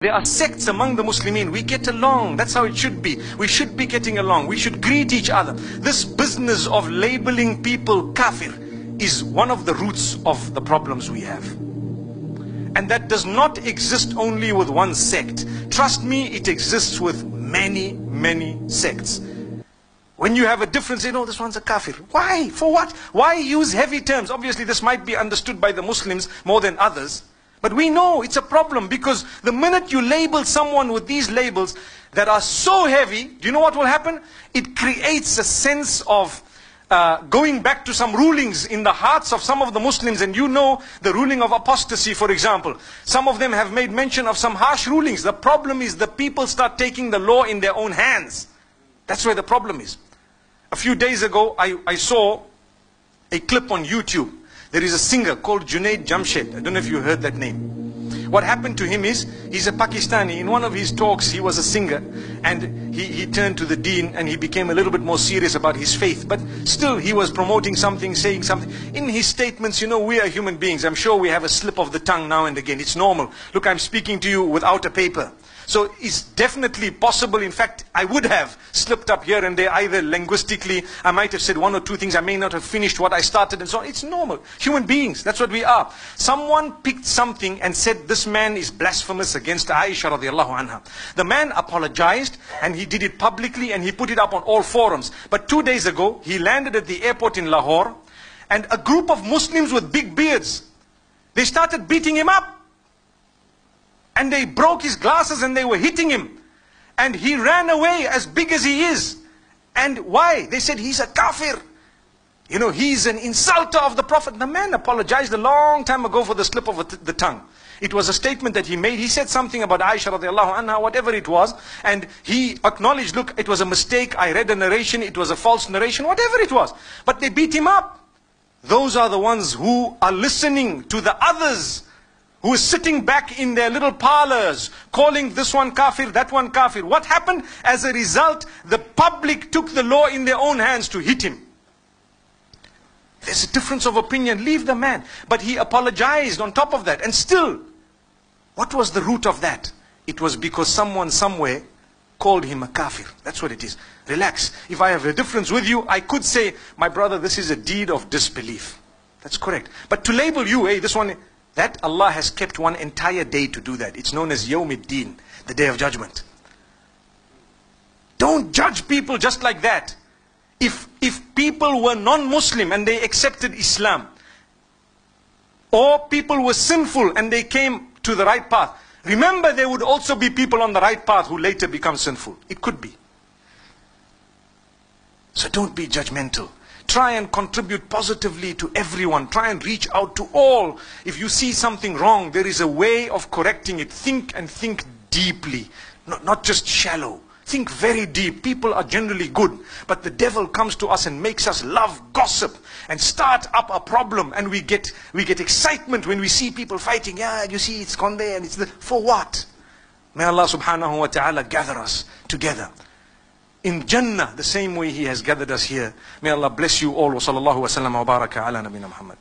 There are sects among the Muslimin. We get along. That's how it should be. We should be getting along. We should greet each other. This business of labeling people kafir is one of the roots of the problems we have. And that does not exist only with one sect. Trust me, it exists with many, many sects. When you have a difference, say, no, this one's a kafir. Why? For what? Why use heavy terms? Obviously, this might be understood by the Muslims more than others. But we know it's a problem, because the minute you label someone with these labels that are so heavy, do you know what will happen? It creates a sense of going back to some rulings in the hearts of some of the Muslims. And you know the ruling of apostasy, for example. Some of them have made mention of some harsh rulings. The problem is the people start taking the law in their own hands. That's where the problem is. A few days ago, I saw a clip on YouTube. There is a singer called Junaid, Jamshid. I don't know if you heard that name. What happened to him is, he's a Pakistani. In one of his talks, he was a singer. And he turned to the deen and he became a little bit more serious about his faith. But still, he was promoting something, saying something. In his statements, you know, we are human beings. I'm sure we have a slip of the tongue now and again. It's normal. Look, I'm speaking to you without a paper. So it's definitely possible. In fact, I would have slipped up here and there, either linguistically, I might have said one or two things, I may not have finished what I started and so on. It's normal. Human beings, that's what we are. Someone picked something and said, this man is blasphemous against Aisha radiallahu anha. The man apologized and he did it publicly and he put it up on all forums. But 2 days ago, he landed at the airport in Lahore and a group of Muslims with big beards, they started beating him up. And they broke his glasses and they were hitting him. And he ran away as big as he is. And why? They said he's a kafir. You know, he's an insulter of the Prophet. The man apologized a long time ago for the slip of the tongue. It was a statement that he made. He said something about Aisha radiallahu anha, whatever it was. And he acknowledged, look, it was a mistake. I read a narration. It was a false narration, whatever it was. But they beat him up. Those are the ones who are listening to the others, who is sitting back in their little parlors, calling this one kafir, that one kafir. What happened? As a result, the public took the law in their own hands to hit him. There's a difference of opinion, leave the man. But he apologized on top of that. And still, what was the root of that? It was because someone somewhere called him a kafir. That's what it is. Relax. If I have a difference with you, I could say, my brother, this is a deed of disbelief. That's correct. But to label you, hey, this one, that Allah has kept one entire day to do that. It's known as Yawmiddin, the day of judgment. Don't judge people just like that. If people were non-Muslim and they accepted Islam, or people were sinful and they came to the right path, remember there would also be people on the right path who later become sinful. It could be. So don't be judgmental. Try and contribute positively to everyone. Try and reach out to all. If you see something wrong, there is a way of correcting it. Think and think deeply. Not just shallow. Think very deep. People are generally good. But the devil comes to us and makes us love gossip and start up a problem. And we get excitement when we see people fighting. Yeah, you see, it's gone there and it's there. For what? May Allah subhanahu wa ta'ala gather us together in Jannah, the same way He has gathered us here. May Allah bless you all. Wa sallallahu wa sallam wa baraka ala nabina Muhammad.